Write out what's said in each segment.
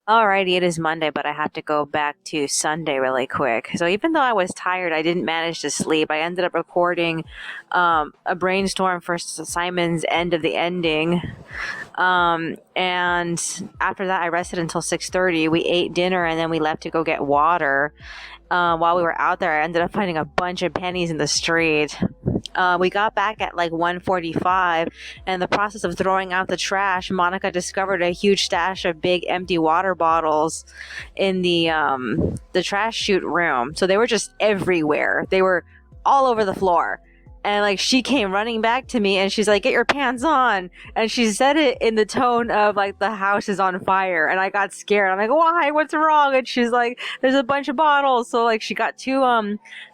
Alrighty, it is Monday, but I have to go back to Sunday really quick. So even though I was tired, I didn't manage to sleep. I ended up recording a brainstorm for Simon's end of the ending. And after that, I rested until 6:30. We ate dinner and then we left to go get water. While we were out there, I ended up finding a bunch of pennies in the street. We got back at like 1:45, and in the process of throwing out the trash, Monica discovered a huge stash of big empty water bottles in the trash chute room. So they were just everywhere. They were all over the floor. And like she came running back to me and she's like, "Get your pants on." And she said it in the tone of like the house is on fire. And I got scared. I'm like, "Why? What's wrong?" And she's like, "There's a bunch of bottles." So like she got two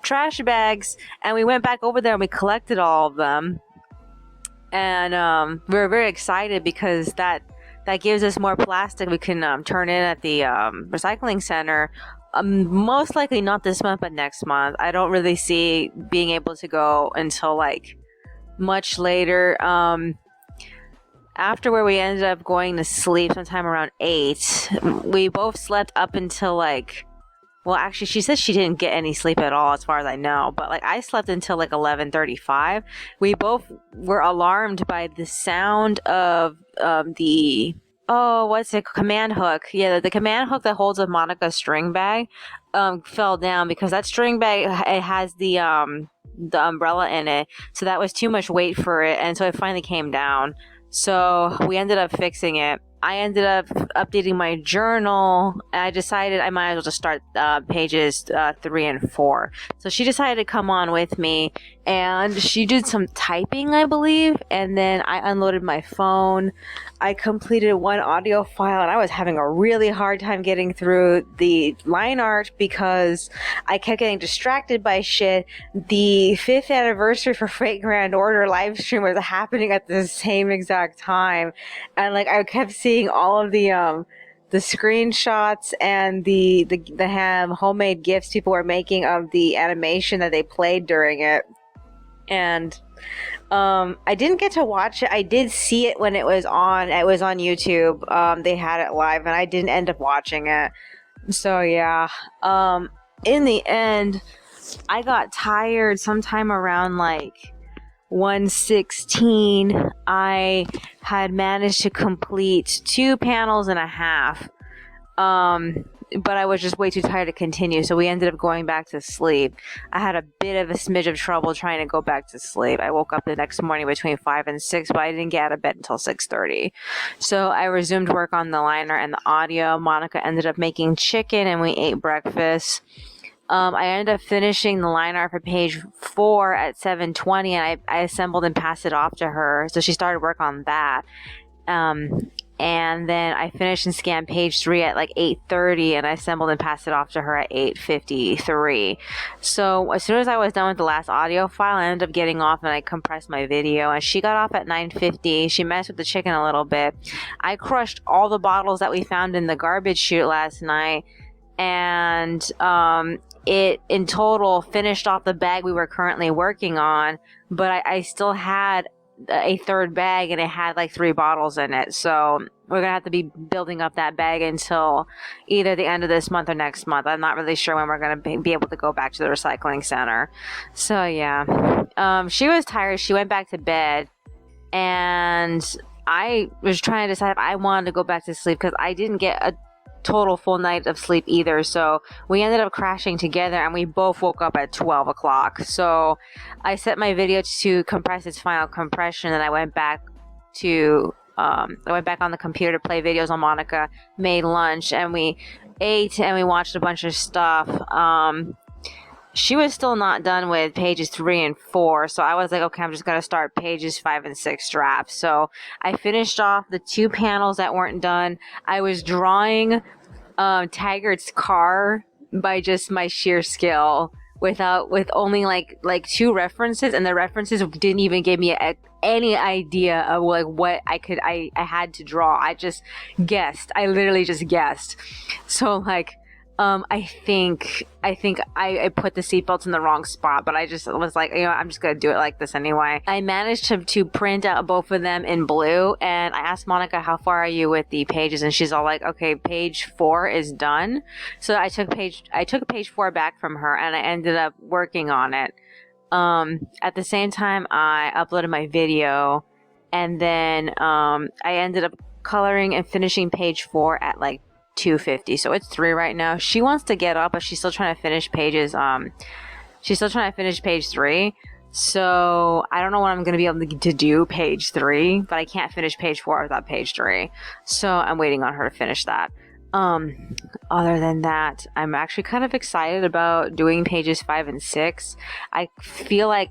trash bags and we went back over there and we collected all of them. And we were very excited because that gives us more plastic we can turn in at the recycling center. Most likely not this month, but next month. I don't really see being able to go until like much later. After where we ended up going to sleep sometime around 8, we both slept up until like, well, actually, she said she didn't get any sleep at all, as far as I know. But like, I slept until like 11:35. We both were alarmed by the sound of the what's it? Command hook. Yeah, the command hook that holds a Monica string bag fell down because that string bag it has the umbrella in it, so that was too much weight for it, and so it finally came down. So we ended up fixing it. I ended up updating my journal, and I decided I might as well just start pages 3 and 4. So she decided to come on with me, and she did some typing, I believe, and then I unloaded my phone. I completed one audio file, and I was having a really hard time getting through the line art because I kept getting distracted by shit. The 5th anniversary for Fate Grand Order live stream was happening at the same exact time, and like I kept seeing all of the screenshots and the homemade gifs people were making of the animation that they played during it. And I didn't get to watch it. I did see it when it was on. It was on YouTube. They had it live, and I didn't end up watching it. So yeah. In the end, I got tired sometime around like 1:16. I had managed to complete 2 panels and a half. But I was just way too tired to continue, so we ended up going back to sleep. I had a bit of a smidge of trouble trying to go back to sleep. I woke up the next morning between 5 and 6, but I didn't get out of bed until 6:30. So I resumed work on the liner and the audio. Monica ended up making chicken, and we ate breakfast. I ended up finishing the line art for page 4 at 7:20, and I assembled and passed it off to her. So she started work on that. And then I finished and scanned page 3 at like 8:30, and I assembled and passed it off to her at 8:53. So as soon as I was done with the last audio file, I ended up getting off and I compressed my video, and she got off at 9:50. She messed with the chicken a little bit. I crushed all the bottles that we found in the garbage chute last night, and it in total finished off the bag we were currently working on, but I still had a third bag, and it had like 3 bottles in it. So we're gonna have to be building up that bag until either the end of this month or next month. I'm not really sure when we're gonna be able to go back to the recycling center. So yeah, she was tired. She went back to bed, and I was trying to decide if I wanted to go back to sleep because I didn't get a total full night of sleep either. So we ended up crashing together, and we both woke up at 12 o'clock. So I set my video to compress its final compression, and I went back on the computer to play videos on Monica, made lunch, and we ate and we watched a bunch of stuff. She was still not done with pages 3 and 4, so I was like, okay, I'm just gonna start pages 5 and 6 drafts. So I finished off the 2 panels that weren't done. I was drawing Taggart's car by just my sheer skill, with only like 2 references, and the references didn't even give me any idea of like what I had to draw. I just guessed. I literally just guessed. So like I put the seatbelts in the wrong spot, but I just was like, I'm just gonna do it like this anyway. I managed to print out both of them in blue, and I asked Monica, how far are you with the pages? And she's all like, okay, page 4 is done. So I took page 4 back from her, and I ended up working on it. At the same time, I uploaded my video, and then I ended up coloring and finishing page 4 at like 2:50, so it's 3 right now. She wants to get up, but she's still trying to finish pages. She's still trying to finish page 3. So I don't know when I'm going to be able to do page 3, but I can't finish page 4 without page 3. So I'm waiting on her to finish that. Other than that, I'm actually kind of excited about doing pages 5 and 6. I feel like,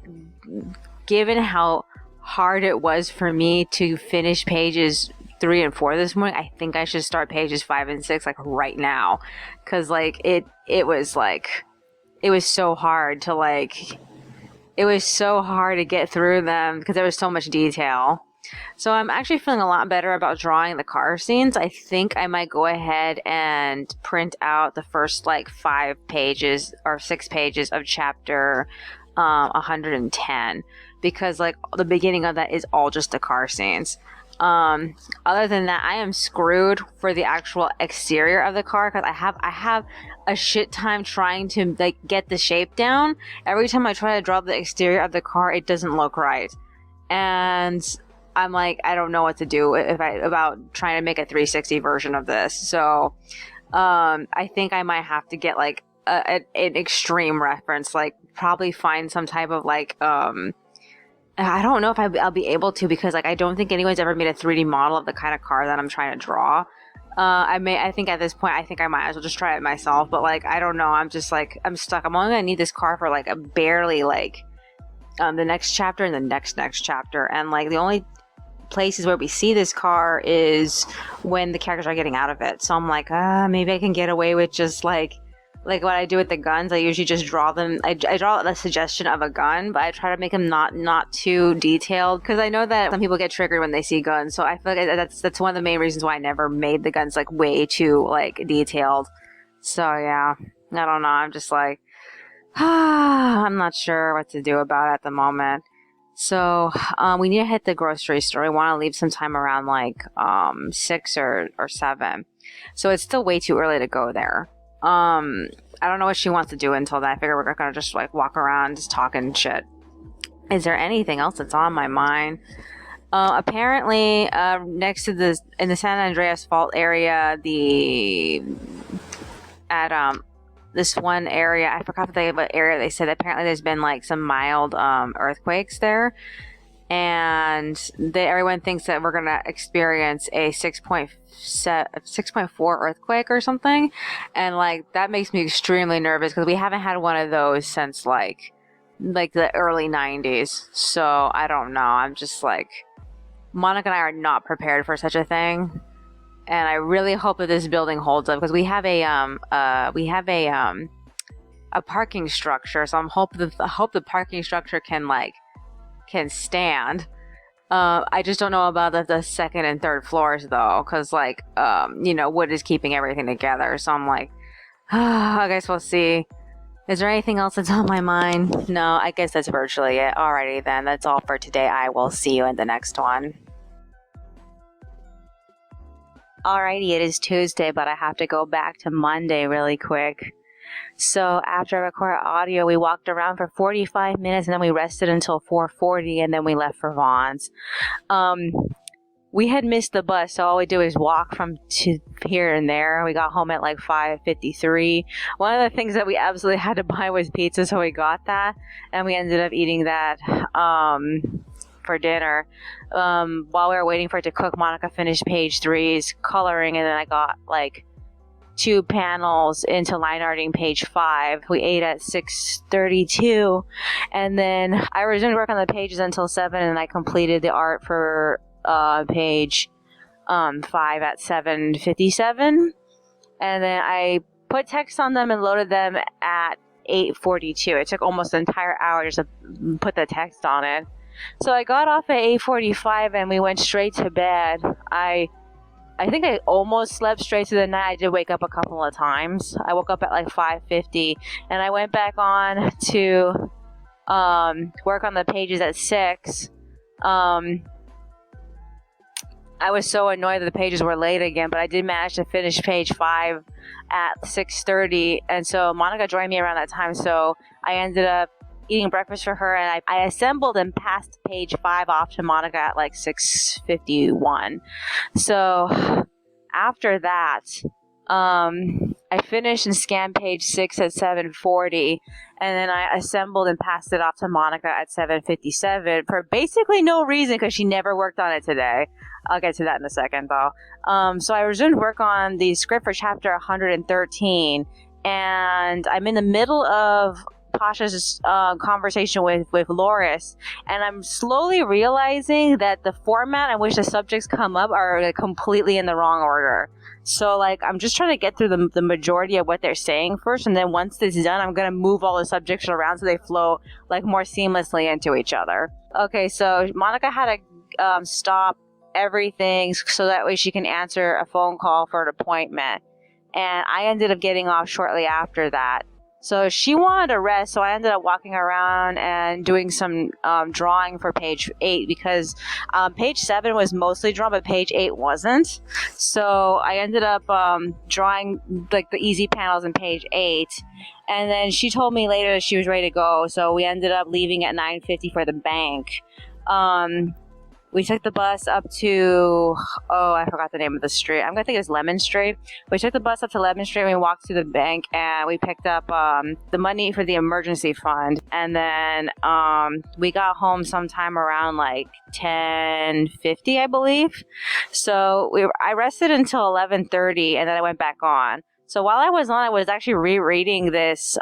given how hard it was for me to finish pages 3 and 4 this morning, I think I should start pages 5 and 6 like right now, because like it was so hard to get through them because there was so much detail. So I'm actually feeling a lot better about drawing the car scenes. I think I might go ahead and print out the first like 5 pages or 6 pages of chapter 110, because like the beginning of that is all just the car scenes. Other than that, I am screwed for the actual exterior of the car, because I have a shit time trying to like get the shape down. Every time I try to draw the exterior of the car, it doesn't look right, and I'm like, I don't know what to do about trying to make a 360 version of this. So I think I might have to get like an extreme reference, like probably find some type of like I don't know if I'll be able to, because like I don't think anyone's ever made a 3D model of the kind of car that I'm trying to draw. I think at this point, I think I might as well just try it myself. But like, I don't know. I'm just like, I'm stuck. I'm only gonna need this car for like a barely like the next chapter and the next chapter. And like the only places where we see this car is when the characters are getting out of it. So I'm like, maybe I can get away with just like what I do with the guns. I usually just draw them. I draw the suggestion of a gun, but I try to make them not too detailed, because I know that some people get triggered when they see guns. So I feel like that's one of the main reasons why I never made the guns like way too like detailed. So yeah, I don't know. I'm just like, I'm not sure what to do about it at the moment. So we need to hit the grocery store. We want to leave some time around like 6 or 7. So it's still way too early to go there. I don't know what she wants to do until then. I figure we're gonna just like walk around just talking shit. Is there anything else that's on my mind? Apparently, next to in the San Andreas Fault area, this one area, I forgot what area they said. Apparently there's been like some mild earthquakes there, and everyone thinks that we're gonna experience a 6.4 earthquake or something, and like that makes me extremely nervous, because we haven't had one of those since like the early 90s. So I don't know. I'm just like, Monica and I are not prepared for such a thing, and I really hope that this building holds up, because we have a parking structure. So I hope the parking structure can stand. I just don't know about the second and third floors though, because like wood is keeping everything together. So I'm like, I guess we'll see. Is there anything else that's on my mind? No, I guess that's virtually it. Alrighty then, that's all for today. I will see you in the next one. Alrighty, it is Tuesday, but I have to go back to Monday really quick. So after I recorded audio, we walked around for 45 minutes, and then we rested until 4:40, and then we left for Vaughn's. We had missed the bus, so all we do is walk from to here and there. We got home at like 5:53. One of the things that we absolutely had to buy was pizza, so we got that, and we ended up eating that for dinner. While we were waiting for it to cook, Monica finished page 3's coloring, and then I got like 2 panels into line arting page 5. We ate at 6:32, and then I resumed work on the pages until 7, and I completed the art for page 5 at 7:57, and then I put text on them and loaded them at 8:42. It took almost an entire hour just to put the text on it. So I got off at 8:45, and we went straight to bed. I I think I almost slept straight through the night. I did wake up a couple of times. I woke up at like 5:50, and I went back on to work on the pages at 6. I was so annoyed that the pages were late again, but I did manage to finish page 5 at 6:30, and so Monica joined me around that time, so I ended up eating breakfast for her, and I assembled and passed page 5 off to Monica at like 6:51. So after that, I finished and scanned page 6 at 7:40, and then I assembled and passed it off to Monica at 7:57 for basically no reason, because she never worked on it today. I'll get to that in a second, though. So I resumed work on the script for chapter 113, and I'm in the middle of Pasha's conversation with Loris, and I'm slowly realizing that the format in which the subjects come up are like, completely in the wrong order. So like I'm just trying to get through the majority of what they're saying first, and then once this is done, I'm gonna move all the subjects around so they flow like more seamlessly into each other. Okay, so Monica had to stop everything so that way she can answer a phone call for an appointment, and I ended up getting off shortly after that. So she wanted to rest, so I ended up walking around and doing some drawing for page 8, because page 7 was mostly drawn, but page 8 wasn't. So I ended up drawing like the easy panels in page 8, and then she told me later that she was ready to go, so we ended up leaving at 9:50 for the bank. We took the bus up to, I forgot the name of the street. I'm going to think it's Lemon Street. We took the bus up to Lemon Street, and we walked to the bank, and we picked up the money for the emergency fund. And then we got home sometime around like 10:50, I believe. So I rested until 11:30, and then I went back on. So while I was on, I was actually rereading this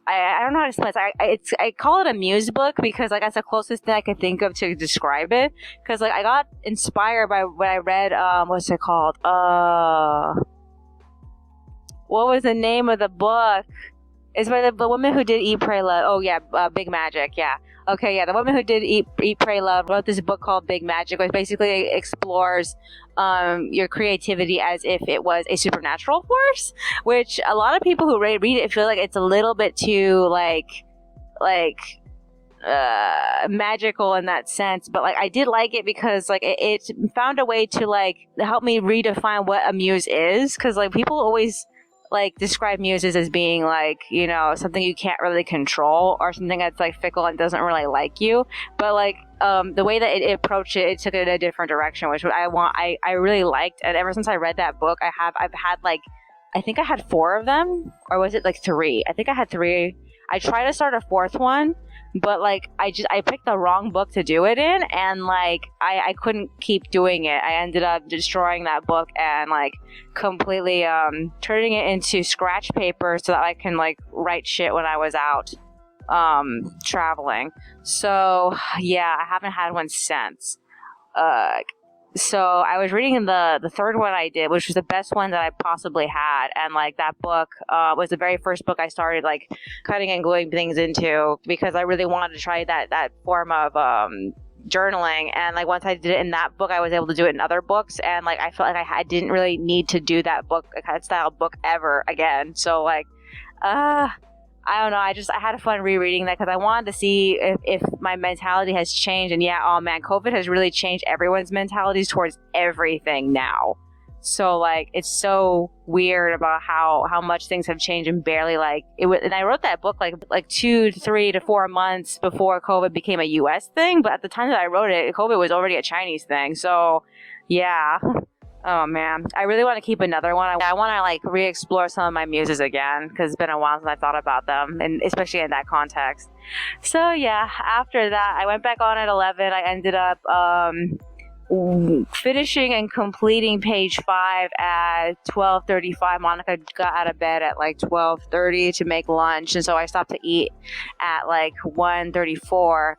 I don't know how to explain it. I call it a muse book because like that's the closest thing I could think of to describe it. Because like I got inspired by what I read. What's it called? What was the name of the book? It's by the woman who did Eat, Pray, Love. Oh yeah, Big Magic. Yeah. Okay, yeah. The woman who did Eat, Pray, Love wrote this book called Big Magic, which basically explores your creativity as if it was a supernatural force, which a lot of people who read it feel like it's a little bit too magical in that sense. But like I did like it because like it found a way to like help me redefine what a muse is, because like people always like describe muses as being like, you know, something you can't really control or something that's like fickle and doesn't really like you. But like the way that it approached it took it in a different direction, which I really liked. And ever since I read that book, I've had like, I think I had 4 of them, or was it like 3? I think I had 3. I tried to start a 4th one, but like I picked the wrong book to do it in, and like I couldn't keep doing it. I ended up destroying that book and like completely turning it into scratch paper so that I can like write shit when I was out traveling. So yeah, I haven't had one since. So I was reading the 3rd one I did, which was the best one that I possibly had. And like that book was the very first book I started like cutting and gluing things into, because I really wanted to try that form of journaling. And like once I did it in that book, I was able to do it in other books. And like I felt like I didn't really need to do that book, that style book ever again. So like, I don't know. I had fun rereading that because I wanted to see if my mentality has changed. And yeah, oh man, COVID has really changed everyone's mentalities towards everything now. So like, it's so weird about how much things have changed and barely like it was. And I wrote that book like 2 to 3 to 4 months before COVID became a US thing. But at the time that I wrote it, COVID was already a Chinese thing. So yeah. Oh man, I really want to keep another one. I want to like re-explore some of my muses again, because it's been a while since I thought about them, and especially in that context. So yeah, after that, I went back on at 11. I ended up finishing and completing page 5 at 12:35. Monica got out of bed at like 12:30 to make lunch, and so I stopped to eat at like 1:34.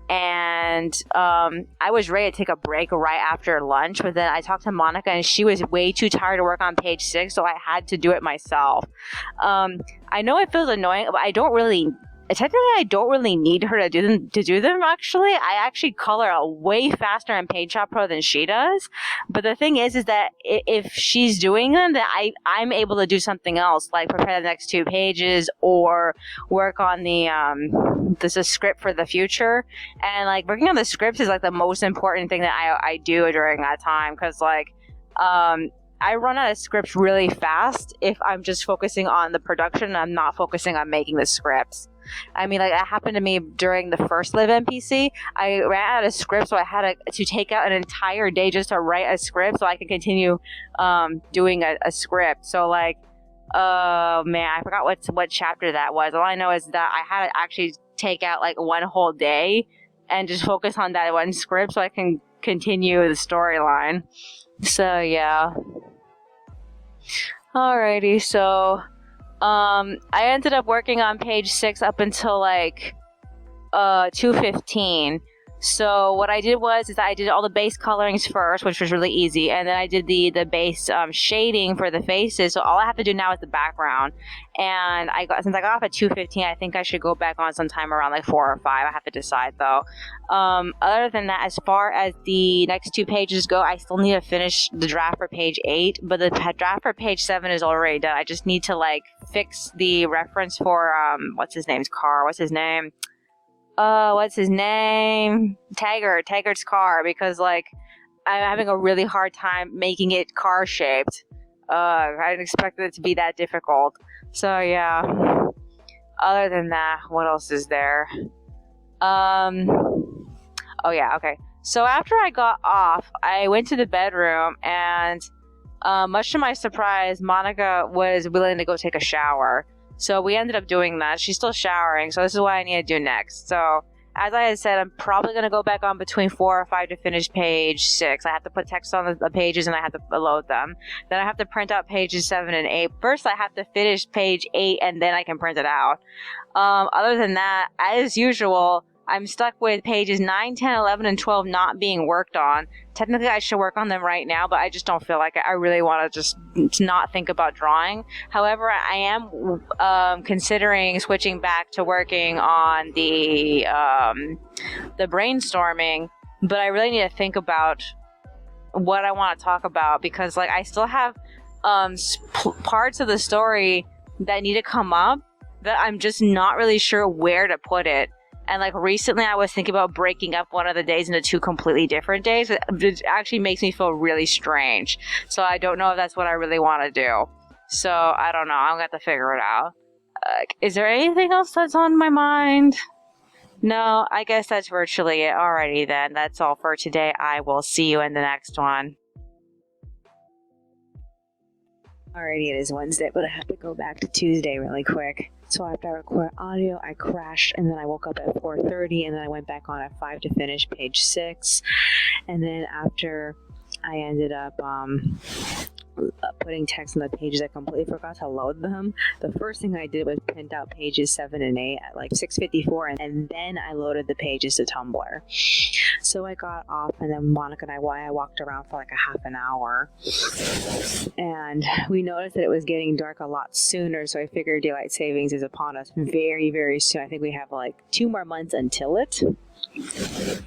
And I was ready to take a break right after lunch, but then I talked to Monica and she was way too tired to work on page 6, so I had to do it myself. I know it feels annoying, but I don't really technically I don't really need her to do them. Actually, I actually color way faster in Paint Shop Pro than she does. But the thing is that if she's doing them, then I'm able to do something else, like prepare the next 2 pages or work on the script for the future. And like working on the scripts is like the most important thing that I do during that time, because like I run out of scripts really fast if I'm just focusing on the production and I'm not focusing on making the scripts. I mean, like, that happened to me during the first Live NPC. I ran out of scripts, so I had to take out an entire day just to write a script so I could continue doing a script. So, like, man, I forgot what chapter that was. All I know is that I had to actually take out, like, one whole day and just focus on that one script so I can continue the storyline. So, yeah. Alrighty, so I ended up working on page 6 up until like 2:15. So what I did was I did all the base colorings first, which was really easy, and then I did the base shading for the faces. So all I have to do now is the background. And since I got off at 2:15, I think I should go back on sometime around like 4 or 5. I have to decide though. Other than that, as far as the next 2 pages go, I still need to finish the draft for page 8, but the draft for page 7 is already done. I just need to like fix the reference for what's his name? Taggart's car, because like I'm having a really hard time making it car shaped. I didn't expect it to be that difficult. So yeah. Other than that, what else is there? Oh yeah, okay. So after I got off, I went to the bedroom, and much to my surprise, Monica was willing to go take a shower. So we ended up doing that. She's still showering, so this is what I need to do next. So as I had said, I'm probably going to go back on between 4 or 5 to finish page 6. I have to put text on the pages, and I have to load them. Then I have to print out pages 7 and 8. First, I have to finish page 8, and then I can print it out. Other than that, as usual, I'm stuck with pages 9, 10, 11, and 12 not being worked on. Technically, I should work on them right now, but I just don't feel like it. I really want to just not think about drawing. However, I am considering switching back to working on the brainstorming, but I really need to think about what I want to talk about, because like I still have parts of the story that need to come up that I'm just not really sure where to put it. And like recently I was thinking about breaking up one of the days into 2 completely different days. It actually makes me feel really strange. So I don't know if that's what I really want to do. So I don't know. I'm going to have to figure it out. Is there anything else that's on my mind? No, I guess that's virtually it. Alrighty then. That's all for today. I will see you in the next one. Alrighty, it is Wednesday, but I have to go back to Tuesday really quick. So after I recorded audio, I crashed, and then I woke up at 4:30, and then I went back on at 5 to finish page 6. And then after I ended up putting text on the pages, I completely forgot to load them. The first thing I did was print out pages 7 and 8 at like 6:54, and then I loaded the pages to Tumblr. So I got off, and then Monica and I walked around for like a half an hour, and we noticed that it was getting dark a lot sooner, so I figured daylight savings is upon us very, very soon. I think we have like 2 more months until it.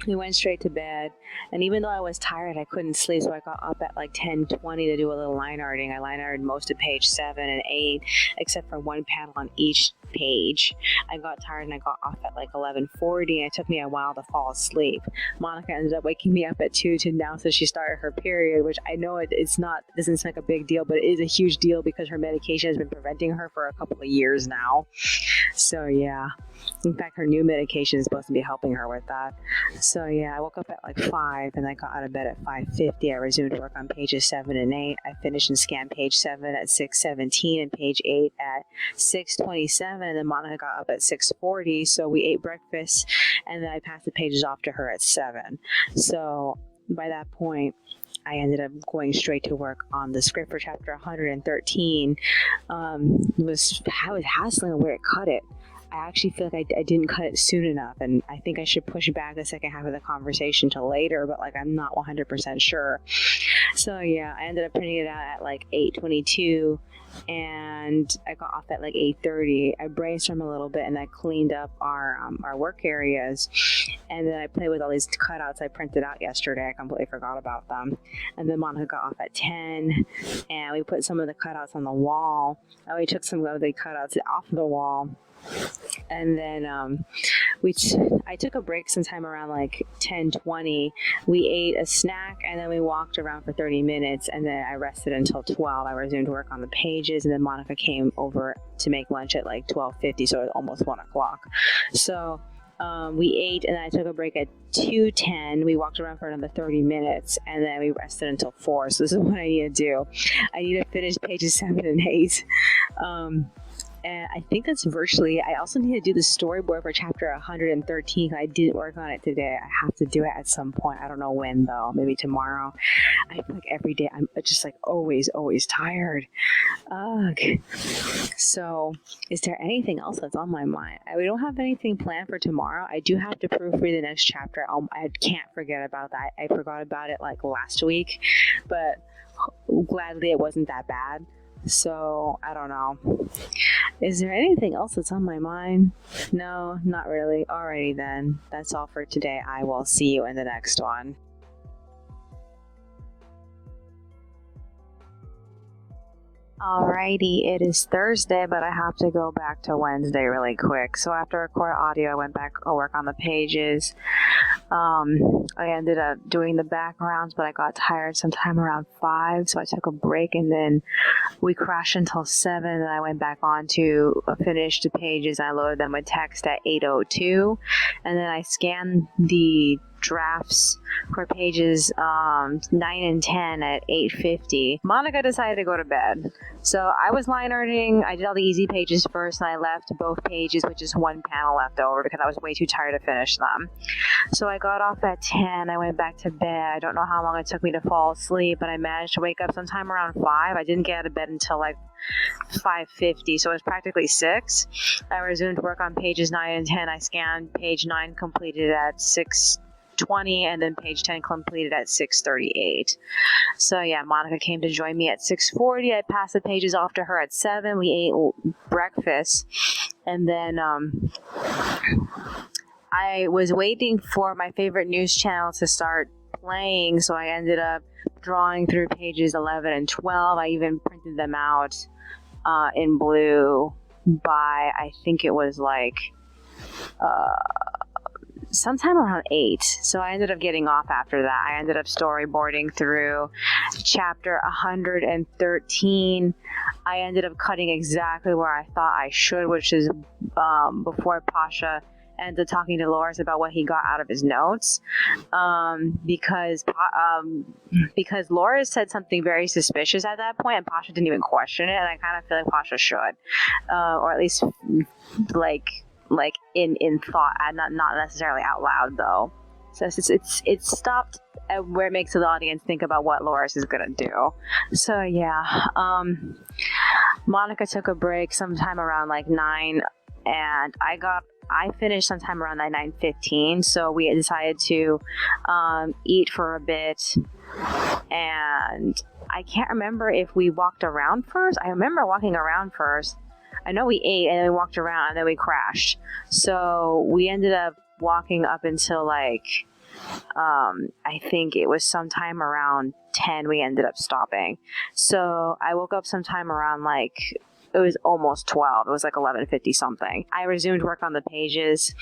We went straight to bed, and even though I was tired, I couldn't sleep, so I got up at like 10:20 to do a little line arting. I line arted most of page 7 and 8, except for one panel on each page. I got tired and I got off at like 11:40, and it took me a while to fall asleep. Monica ended up waking me up at 2 to announce that she started her period, which I know doesn't seem like a big deal, but it is a huge deal because her medication has been preventing her for a couple of years now. So yeah. In fact, her new medication is supposed to be helping her with that. So yeah, I woke up at like 5, and I got out of bed at 5:50. I resumed work on pages 7 and 8. I finished and scanned page 7 at 6:17 and page 8 at 6:27, and then Monica got up at 6:40, so we ate breakfast, and then I passed the pages off to her at 7. So by that point, I ended up going straight to work on the script for chapter 113. I was hassling where it cut it. I actually feel like I didn't cut it soon enough, and I think I should push back the second half of the conversation till later, but like I'm not 100% sure. So yeah, I ended up printing it out at like 8:22, and I got off at like 8:30. I brainstormed a little bit, and I cleaned up our work areas, and then I played with all these cutouts I printed out yesterday. I completely forgot about them. And then Monica got off at 10, and we put some of the cutouts on the wall, and we took some of the cutouts off the wall. And then I took a break sometime around like 10:20. We ate a snack, and then we walked around for 30 minutes, and then I rested until 12. I resumed work on the pages, and then Monica came over to make lunch at like 12:50, so it was almost 1 o'clock. So we ate, and then I took a break at 2:10. We walked around for another 30 minutes, and then we rested until 4. So this is what I need to do. I need to finish pages 7 and 8. And I think that's virtually. I also need to do the storyboard for chapter 113. I didn't work on it today. I have to do it at some point. I don't know when though. Maybe tomorrow. I feel like every day I'm just like always tired. Ugh. So, is there anything else that's on my mind? We don't have anything planned for tomorrow. I do have to proofread the next chapter. I can't forget about that. I forgot about it like last week, but gladly it wasn't that bad. So, I don't know. Is there anything else that's on my mind? No, not really. Alrighty then. That's all for today. I will see you in the next one. Alrighty, it is Thursday, but I have to go back to Wednesday really quick. So after record audio, I went back to work on the pages. I ended up doing the backgrounds, but I got tired sometime around 5, so I took a break, and then we crashed until 7, and I went back on to finish the pages. I loaded them with text at 8:02, and then I scanned the drafts for pages 9 and 10 at 8:50. Monica decided to go to bed. So I was line earning. I did all the easy pages first, and I left both pages with just one panel left over because I was way too tired to finish them. So I got off at 10. I went back to bed. I don't know how long it took me to fall asleep, but I managed to wake up sometime around 5. I didn't get out of bed until like 5:50, so it was practically 6. I resumed work on pages 9 and 10. I scanned page 9 completed at 6:20, and then page 10 completed at 6:38. So yeah, Monica came to join me at 6:40. I passed the pages off to her at 7. We ate breakfast, and then I was waiting for my favorite news channel to start playing, so I ended up drawing through pages 11 and 12. I even printed them out in blue by, I think it was like sometime around 8. So I ended up getting off after that. I ended up storyboarding through chapter 113. I ended up cutting exactly where I thought I should, which is before Pasha ended up talking to Loris about what he got out of his notes, because Loris said something very suspicious at that point, and Pasha didn't even question it, and I kind of feel like Pasha should, or at least like in thought, not necessarily out loud though. So it's stopped at where it makes the audience think about what Loris is gonna do. So yeah, Monica took a break sometime around like 9, and I finished sometime around 9:15. So we decided to eat for a bit, and I can't remember if we walked around first. I remember walking around first. I know we ate, and then we walked around, and then we crashed. So we ended up walking up until like, I think it was sometime around 10 we ended up stopping. So I woke up sometime around like, it was almost 12. It was like 11:50 something. I resumed work on the pages.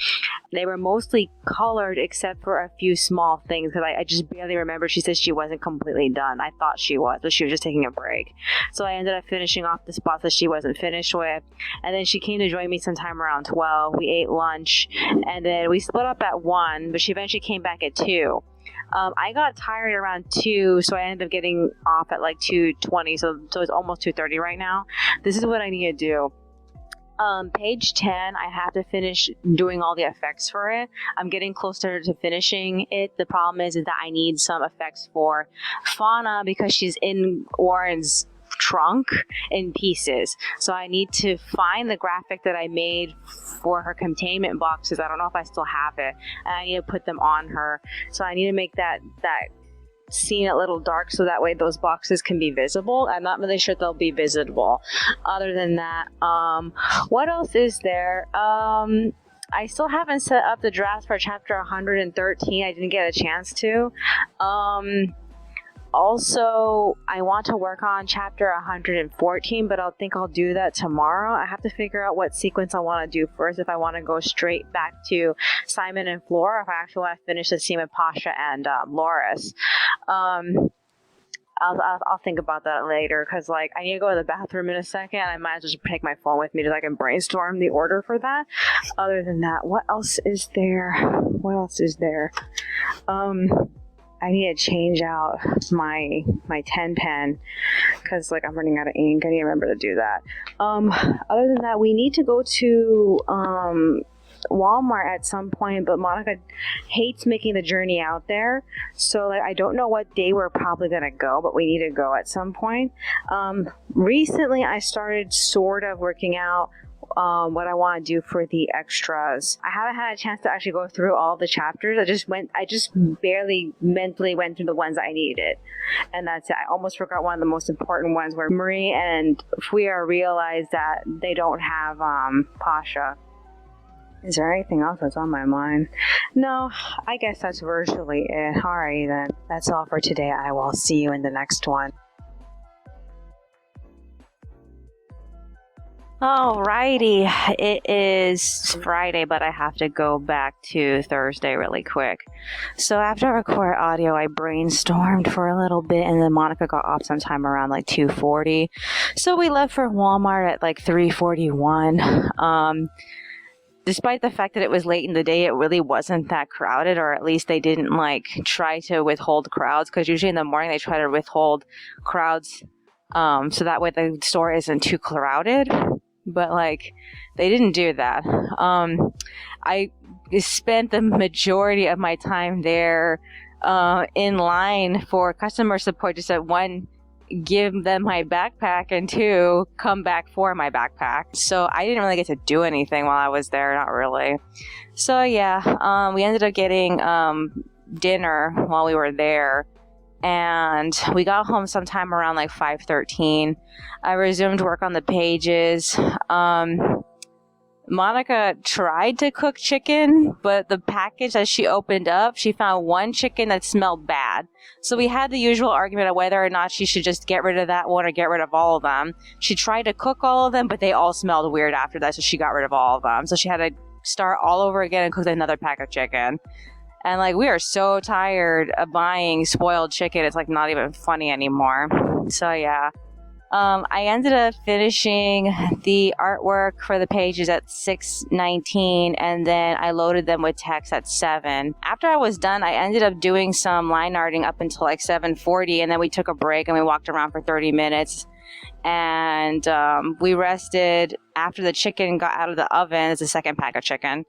They were mostly colored except for a few small things because I just barely remember. She said she wasn't completely done. I thought she was, but she was just taking a break. So I ended up finishing off the spots that she wasn't finished with. And then she came to join me sometime around 12. We ate lunch, and then we split up at 1, but she eventually came back at 2. I got tired around 2, so I ended up getting off at like 2:20, so it's almost 2:30 right now. This is what I need to do. Page 10, I have to finish doing all the effects for it. I'm getting closer to finishing it. The problem is that I need some effects for Fauna because she's in Warren's shrunk in pieces. So I need to find the graphic that I made for her containment boxes. I don't know if I still have it, and I need to put them on her. So I need to make that scene a little dark so that way those boxes can be visible. I'm not really sure they'll be visible. Other than that, what else is there? I still haven't set up the drafts for chapter 113. I didn't get a chance to. Also, I want to work on chapter 114, but I'll do that tomorrow. I have to figure out what sequence I want to do first, if I want to go straight back to Simon and Flora, or if I actually want to finish the scene with Pasha and Loris. I'll think about that later, because like I need to go to the bathroom in a second. I might as well just take my phone with me so I can brainstorm the order for that. Other than that, what else is there? I need to change out my 10 pen because like I'm running out of ink. I need to remember to do that. Other than that, we need to go to Walmart at some point, but Monica hates making the journey out there, so like I don't know what day we're probably gonna go, but we need to go at some point. Recently I started sort of working out what I want to do for the extras. I haven't had a chance to actually go through all the chapters. I just barely mentally went through the ones I needed, and that's it. I almost forgot one of the most important ones where Marie and Fuya realized that they don't have Pasha. Is there anything else that's on my mind? No, I guess that's virtually it. Alrighty then. That's all for today. I will see you in the next one. Alrighty, it is Friday, but I have to go back to Thursday really quick. So after I record audio, I brainstormed for a little bit, and then Monica got off sometime around like 2:40. So we left for Walmart at like 3:41. Despite the fact that it was late in the day, it really wasn't that crowded, or at least they didn't like try to withhold crowds, because usually in the morning they try to withhold crowds so that way the store isn't too crowded. But like they didn't do that. I spent the majority of my time there in line for customer support, just at one, give them my backpack, and two, come back for my backpack. So I didn't really get to do anything while I was there, not really. So yeah, we ended up getting dinner while we were there, and we got home sometime around like 5:13. I resumed work on the pages. Monica tried to cook chicken, but the package that she opened up, she found one chicken that smelled bad. So we had the usual argument of whether or not she should just get rid of that one or get rid of all of them. She tried to cook all of them, but they all smelled weird after that, so she got rid of all of them. So she had to start all over again and cook another pack of chicken. And like, we are so tired of buying spoiled chicken, it's like not even funny anymore. So yeah. I ended up finishing the artwork for the pages at 6:19, and then I loaded them with text at 7. After I was done, I ended up doing some line arting up until like 7:40, and then we took a break and we walked around for 30 minutes. And we rested after the chicken got out of the oven. It's the second pack of chicken.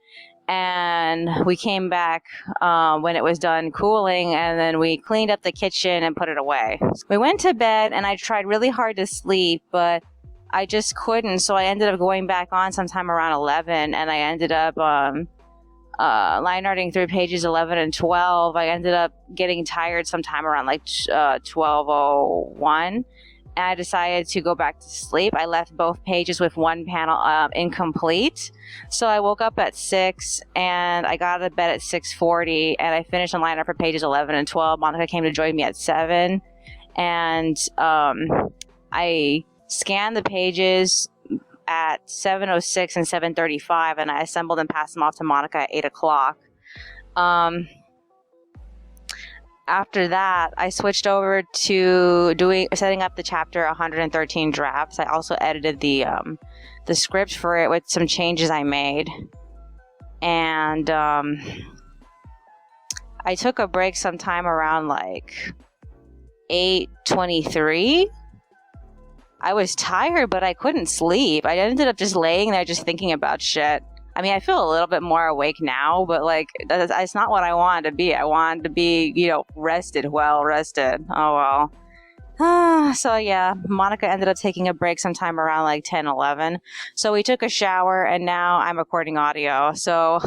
And we came back when it was done cooling, and then we cleaned up the kitchen and put it away. We went to bed, and I tried really hard to sleep, but I just couldn't. So I ended up going back on sometime around 11, and I ended up line arting through pages 11 and 12. I ended up getting tired sometime around like 12:01. And I decided to go back to sleep. I left both pages with one panel incomplete. So I woke up at 6, and I got out of bed at 6:40, and I finished the liner for pages 11 and 12. Monica came to join me at 7, and I scanned the pages at 7:06 and 7:35, and I assembled and passed them off to Monica at 8 o'clock. After that, I switched over to setting up the chapter 113 drafts. I also edited the script for it with some changes I made. And I took a break sometime around like 8:23. I was tired, but I couldn't sleep. I ended up just laying there just thinking about shit. I mean, I feel a little bit more awake now, but like, that's not what I wanted to be. I wanted to be, rested, well rested. Oh well. So yeah, Monica ended up taking a break sometime around like 10, 11. So we took a shower and now I'm recording audio. So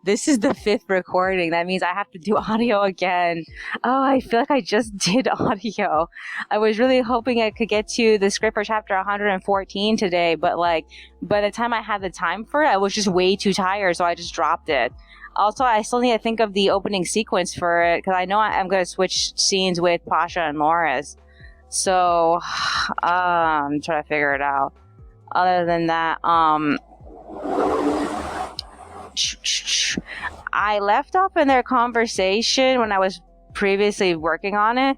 this is the 5th recording. That means I have to do audio again. Oh, I feel like I just did audio. I was really hoping I could get to the script for chapter 114 today, but like by the time I had the time for it, I was just way too tired, so I just dropped it. Also, I still need to think of the opening sequence for it because I know I'm going to switch scenes with Pasha and Loris. So, I'm trying to figure it out. Other than that, I left off in their conversation when I was previously working on it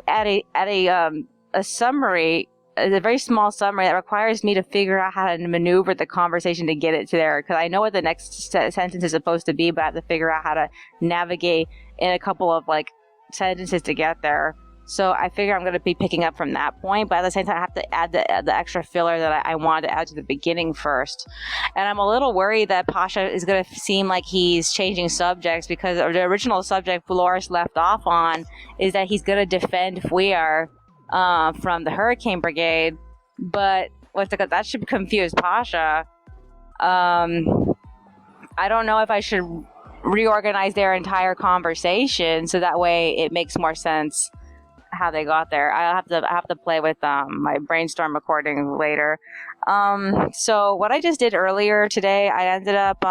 at a summary, a very small summary that requires me to figure out how to maneuver the conversation to get it to there. Because I know what the next sentence is supposed to be, but I have to figure out how to navigate in a couple of like sentences to get there. So I figure I'm going to be picking up from that point, but at the same time, I have to add the extra filler that I wanted to add to the beginning first. And I'm a little worried that Pasha is going to seem like he's changing subjects because the original subject Loris left off on is that he's going to defend Fuyar from the Hurricane Brigade. But that should confuse Pasha. I don't know if I should reorganize their entire conversation so that way it makes more sense how they got there. I have to play with my brainstorm recording later. So what I just did earlier today, I ended up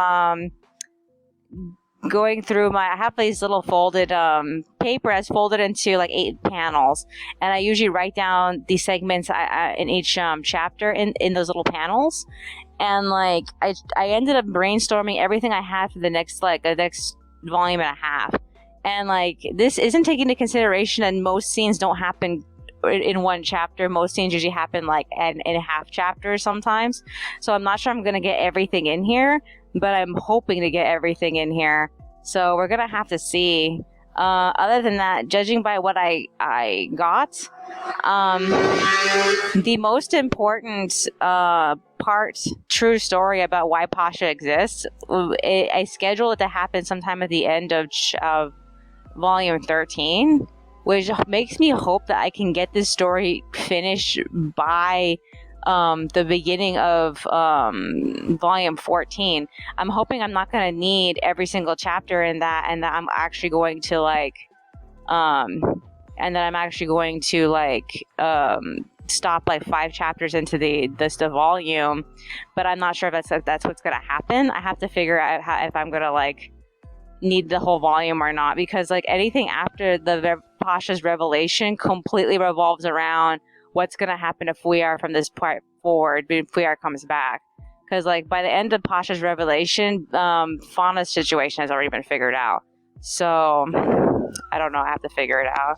going through I have these little folded paper that's folded into like 8 panels, and I usually write down the segments in each chapter in those little panels. And like I ended up brainstorming everything I had for the next volume and a half. And like this isn't taking into consideration that most scenes don't happen in one chapter. Most scenes usually happen like in half chapters sometimes. So I'm not sure I'm gonna get everything in here, but I'm hoping to get everything in here. So we're gonna have to see. Other than that, judging by what I got, the most important true story about why Pasha exists, I scheduled it to happen sometime at the end of volume 13, which makes me hope that I can get this story finished by the beginning of volume 14. I'm hoping I'm not going to need every single chapter in that, and that I'm actually going to stop like 5 chapters into the volume. But I'm not sure if that's what's going to happen. I have to figure out if I'm going to like need the whole volume or not, because like anything after the Pasha's revelation completely revolves around what's going to happen to Fuyar from this part forward when Fuyar comes back. Because like by the end of Pasha's revelation, Fauna's situation has already been figured out. So I don't know, I have to figure it out.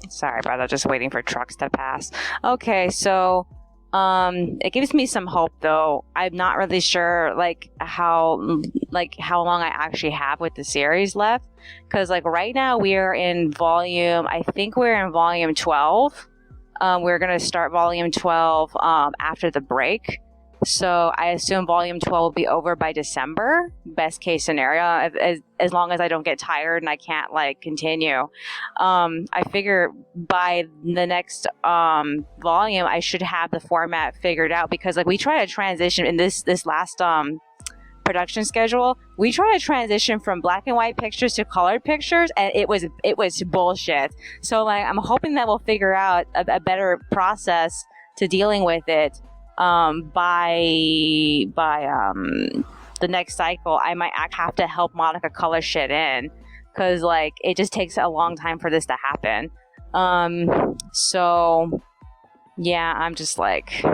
Sorry about that, just waiting for trucks to pass. Okay, so it gives me some hope though. I'm not really sure how long I actually have with the series left, because like right now we're in volume 12. We're gonna start volume 12 after the break, so I assume volume 12 will be over by December, best case scenario, as long as I don't get tired and I can't like continue. I figure by the next volume I should have the format figured out, because like we try to transition in this last production schedule, we try to transition from black and white pictures to colored pictures, and it was bullshit. So like I'm hoping that we'll figure out a better process to dealing with it by the next cycle. I might have to help Monica color shit in, because like it just takes a long time for this to happen. So yeah, I'm just like,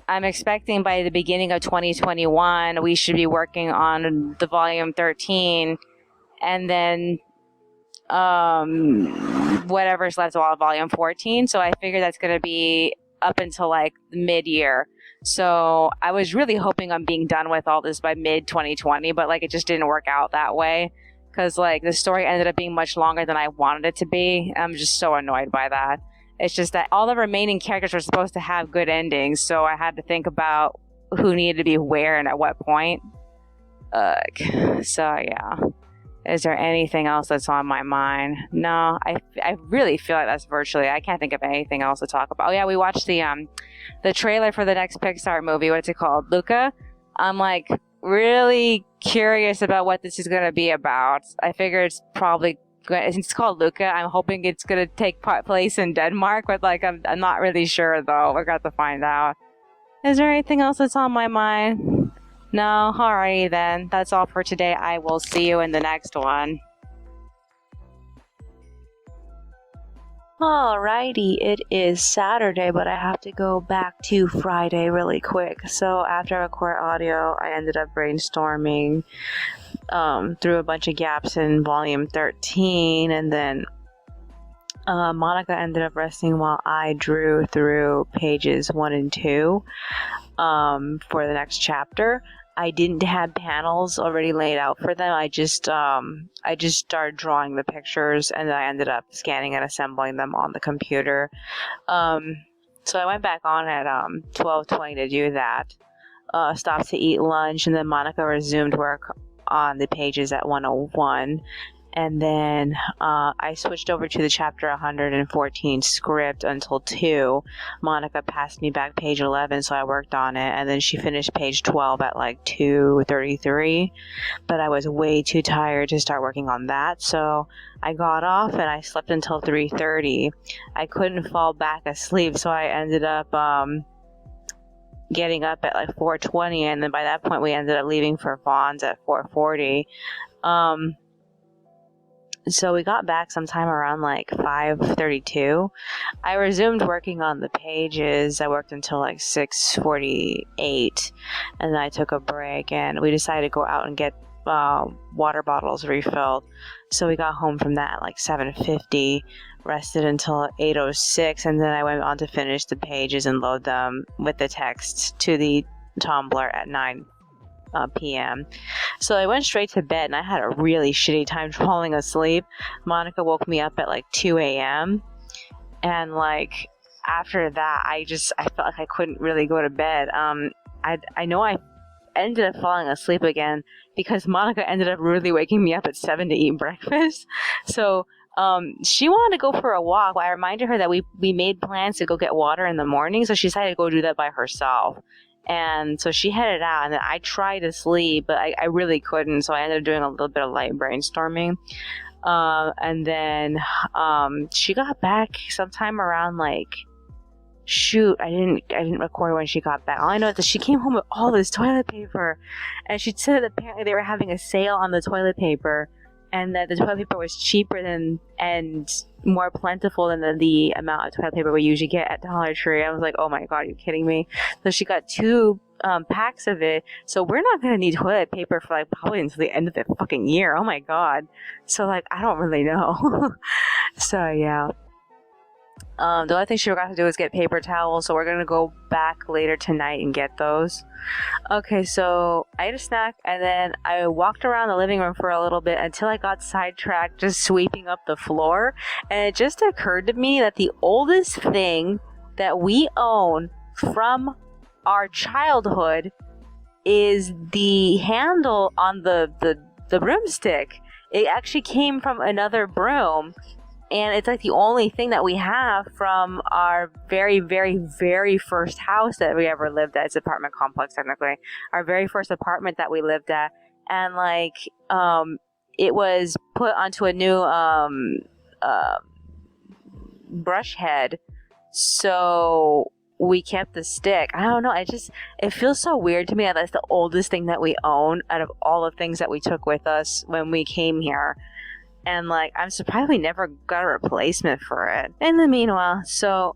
I'm expecting by the beginning of 2021 we should be working on the volume 13, and then whatever's left of volume 14. So I figure that's going to be up until like mid-year. So I was really hoping I'm being done with all this by mid 2020, but like it just didn't work out that way, because like the story ended up being much longer than I wanted it to be. I'm just so annoyed by that. It's just that all the remaining characters were supposed to have good endings, so I had to think about who needed to be where and at what point. So yeah, Is there anything else that's on my mind? No, I really feel like that's virtually. I can't think of anything else to talk about. Oh yeah, we watched the trailer for the next Pixar movie. What's it called? Luca. I'm like really curious about what this is going to be about. I figure it's probably it's called Luca. I'm hoping it's going to take place in Denmark, but like I'm not really sure though. We're going to find out. Is there anything else that's on my mind? No? Alrighty then. That's all for today. I will see you in the next one. Alrighty, it is Saturday, but I have to go back to Friday really quick. So after I record audio, I ended up brainstorming through a bunch of gaps in volume 13, and then Monica ended up resting while I drew through pages 1 and 2 for the next chapter. I didn't have panels already laid out for them. I just started drawing the pictures, and then I ended up scanning and assembling them on the computer. So I went back on at 12:20 to do that. Stopped to eat lunch, and then Monica resumed work on the pages at 1:01. And then I switched over to the chapter 114 script until 2. Monica passed me back page 11, so I worked on it. And then she finished page 12 at like 2:33. But I was way too tired to start working on that, so I got off and I slept until 3:30. I couldn't fall back asleep, so I ended up getting up at like 4:20. And then by that point, we ended up leaving for Vaughn's at 4:40. So we got back sometime around like 5:32. I resumed working on the pages. I worked until like 6:48, and then I took a break, and we decided to go out and get water bottles refilled. So we got home from that at like 7:50, rested until 8:06, and then I went on to finish the pages and load them with the text to the Tumblr at 9 p.m. So I went straight to bed, and I had a really shitty time falling asleep. Monica woke me up at like 2 a.m. and like after that I felt like I couldn't really go to bed. I know I ended up falling asleep again because Monica ended up really waking me up at 7 to eat breakfast. So she wanted to go for a walk, but I reminded her that we made plans to go get water in the morning, so she decided to go do that by herself. And so she headed out, and then I tried to sleep, but I really couldn't, so I ended up doing a little bit of light brainstorming. And then she got back sometime around like, shoot, I didn't record when she got back. All I know is that she came home with all this toilet paper, and she said that apparently they were having a sale on the toilet paper, and that the toilet paper was cheaper than and more plentiful than the amount of toilet paper we usually get at Dollar Tree. I was like, oh my god, are you kidding me? So she got 2 packs of it. So we're not going to need toilet paper for like probably until the end of the fucking year. Oh my god. So like, I don't really know. So yeah. The only thing she forgot to do is get paper towels, so we're gonna go back later tonight and get those. Okay, so I ate a snack, and then I walked around the living room for a little bit until I got sidetracked just sweeping up the floor, and it just occurred to me that the oldest thing that we own from our childhood is the handle on the broomstick. It actually came from another broom. And it's like the only thing that we have from our very, very, very first house that we ever lived at. It's an apartment complex, technically. Our very first apartment that we lived at. And like, it was put onto a new brush head. So we kept the stick. I don't know. It feels so weird to me that that's the oldest thing that we own out of all the things that we took with us when we came here. And like, I'm surprised we never got a replacement for it. In the meanwhile, so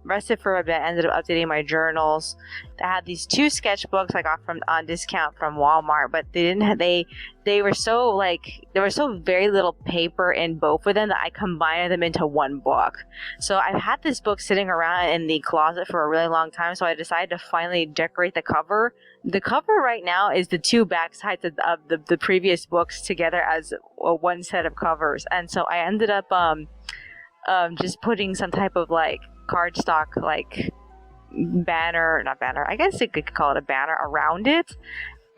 rested for a bit, ended up updating my journals. I had these 2 sketchbooks I got on discount from Walmart, but they were so like, there was so very little paper in both of them that I combined them into one book. So I've had this book sitting around in the closet for a really long time, so I decided to finally decorate the cover. The cover right now is the 2 back sides of the previous books together as one set of covers. And so I ended up just putting some type of like cardstock like not banner, I guess you could call it a banner around it.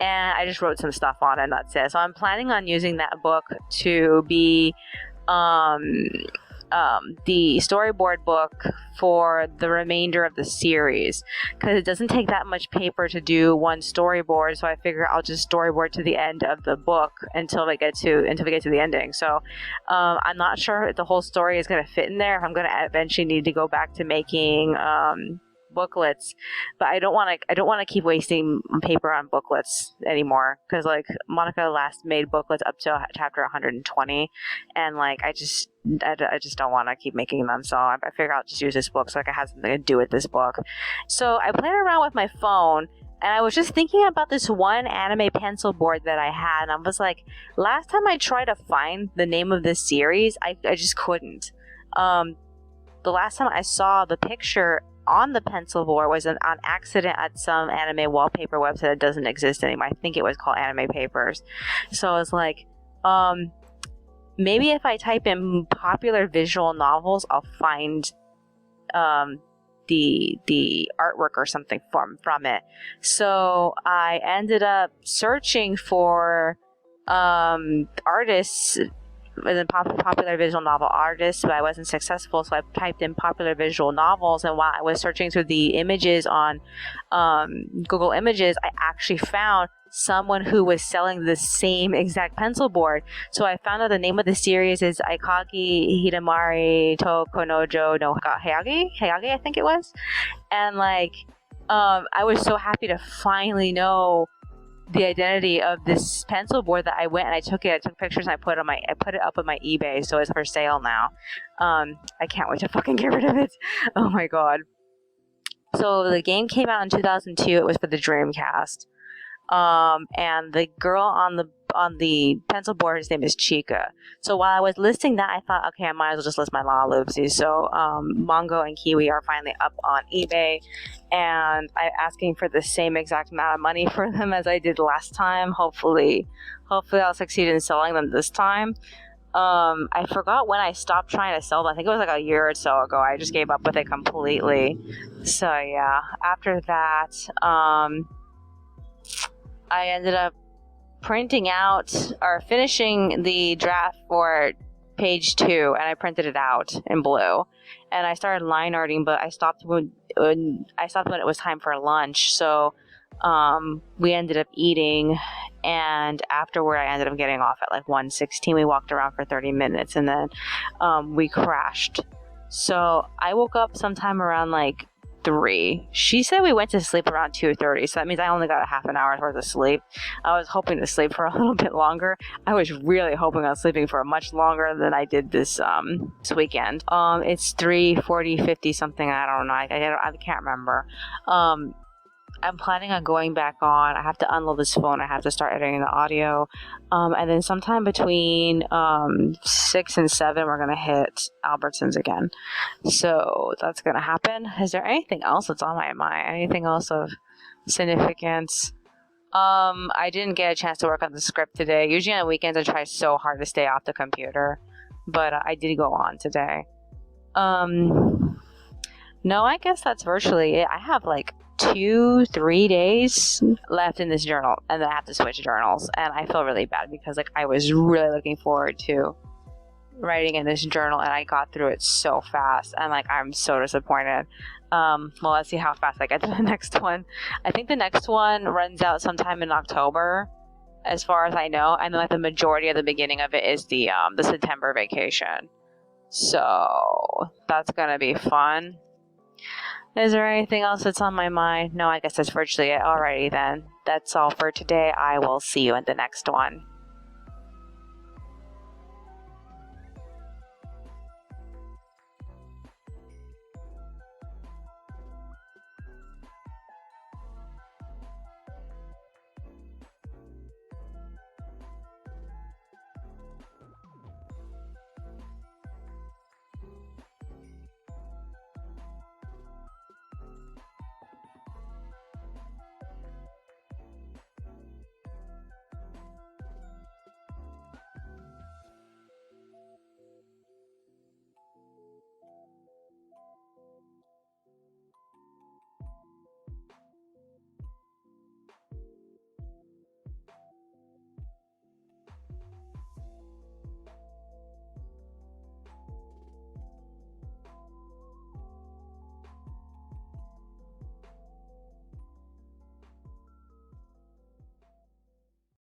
and I just wrote some stuff on it, and that's it. So I'm planning on using that book to be the storyboard book for the remainder of the series, because it doesn't take that much paper to do one storyboard. So I figure I'll just storyboard to the end of the book until we get to the ending. So I'm not sure if the whole story is going to fit in there. If I'm going to eventually need to go back to making booklets, but I don't want to keep wasting paper on booklets anymore, because like Monica last made booklets up to chapter 120, and like I just don't want to keep making them. So I figure I'll just use this book so like it has something to do with this book. So I played around with my phone, and I was just thinking about this one anime pencil board that I had, and I was like, last time I tried to find the name of this series, I just couldn't. The last time I saw the picture on the pencil board was on accident at some anime wallpaper website that doesn't exist anymore. I think it was called Anime Papers. So I was like, maybe if I type in popular visual novels, I'll find the artwork or something from it. So I ended up searching for artists, popular visual novel artists, but I wasn't successful. So I typed in popular visual novels, and while I was searching through the images on Google Images, I actually found someone who was selling the same exact pencil board. So I found out the name of the series is Aikagi Hidamari to Konojo no Hayagi, I think it was. And like I was so happy to finally know the identity of this pencil board that I went and I took pictures, and I put it up on my eBay, so it's for sale now. I can't wait to fucking get rid of it. Oh my god. So the game came out in 2002. It was for the Dreamcast. And the girl on the pencil board, his name is Chika. So while I was listing that, I thought, okay, I might as well just list my La Loopsies. So Mongo and Kiwi are finally up on eBay, and I'm asking for the same exact amount of money for them as I did last time. Hopefully I'll succeed in selling them this time. I forgot when I stopped trying to sell them. I think it was like a year or so ago. I just gave up with it completely. So yeah, after that, I ended up printing out or finishing the draft for page 2, and I printed it out in blue, and I started line arting, but I stopped when it was time for lunch. So we ended up eating, and afterward I ended up getting off at like 1:16. We walked around for 30 minutes, and then we crashed. So I woke up sometime around like 3. She said we went to sleep around 2:30, so that means I only got a half an hour's worth of sleep. I was hoping to sleep for a little bit longer. I was really hoping on sleeping for much longer than I did this weekend. It's 3:40, 50 something. I don't know. I can't remember. I'm planning on going back on. I have to unload this phone. I have to start editing the audio. And then sometime between 6 and 7, we're going to hit Albertsons again. So that's going to happen. Is there anything else that's on my mind? Anything else of significance? I didn't get a chance to work on the script today. Usually on weekends, I try so hard to stay off the computer. But I did go on today. No, I guess that's virtually it. I have like 2-3 days left in this journal, and then I have to switch journals, and I feel really bad because like I was really looking forward to writing in this journal, and I got through it so fast, and like I'm so disappointed. Well, let's see how fast I get to the next one. I think the next one runs out sometime in October, as far as I know, and then like the majority of the beginning of it is the September vacation. So that's gonna be fun. Is there anything else that's on my mind? No, I guess that's virtually it. Alrighty then. That's all for today. I will see you in the next one.